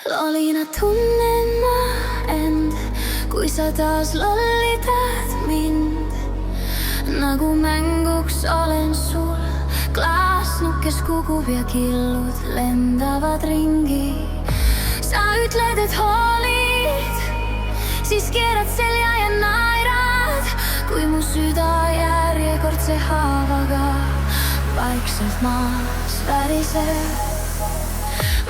Lollina tunnen ma end, kui sa taas lollitad mind. Nagu mänguks olen sul klaasnukes kukub ja killud lendavad ringi. Sa ütled, et hoolid, siis keerad selja ja naerad, kui mu süda järjekordse haavaga vaikselt maas väriseb.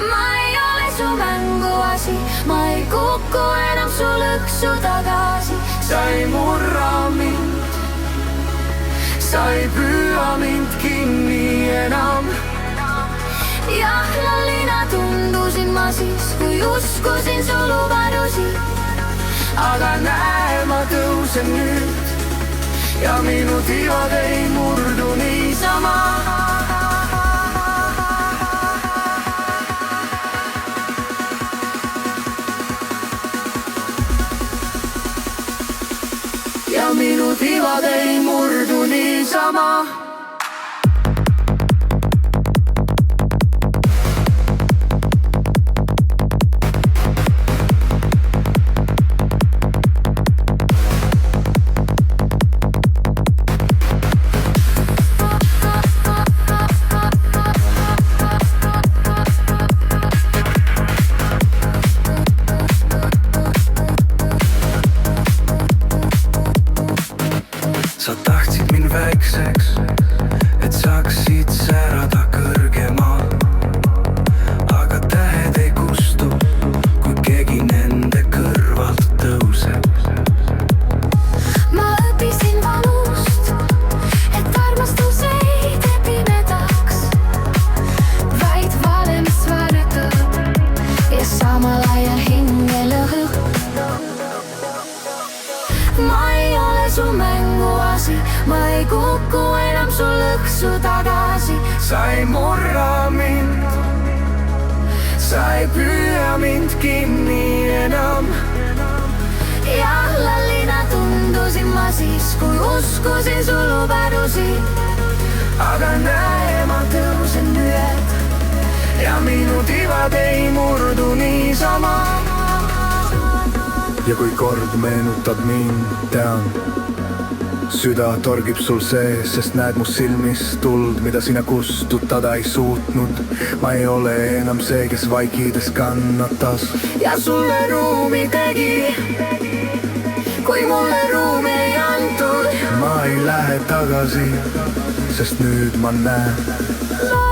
Ma ei ole su mänguasi, ma ei kuku enam su lõksu tagasi. Sa ei murra mind, sa ei püüa mind kinni enam. Jah, lollina tundusin ma siis, kui uskusin su lubadusi. Aga näe, ma tõusen nüüd ja minu tiivad ei murdu niisama. Ja minu tiivad ei murdu niisama. Sa tahtsid mind väikseks, et saaksid särada kõrgemal. Aga tähed ei kustu, kui keegi nende kõrvalt tõuseb. Ma õpisin valust, et armastus ei tee pimedaks, vaid vale, mis varjutab ja samal ajal hinge lõhub. Ma ei ole su mänguasi, ma ei kuku enam su lõksu tagasi. Sa ei murra mind, sa ei püüa mind kinni enam. Jah, lollina tundusin ma siis, kui uskusin su lubadusi. Aga näe, ma tõusen nüüd ja minu tiivad ei murdu niisama. Ja kui kord meenutad mind, tean, süda torgib sul sees, sest näed mu silmis tuld, mida sina kustutada ei suutnud. Ma ei ole enam see, kes vaikides kannatas ja sulle ruumi tegi, kui mulle ruumi ei antud. Ma ei lähe tagasi, sest nüüd ma näen.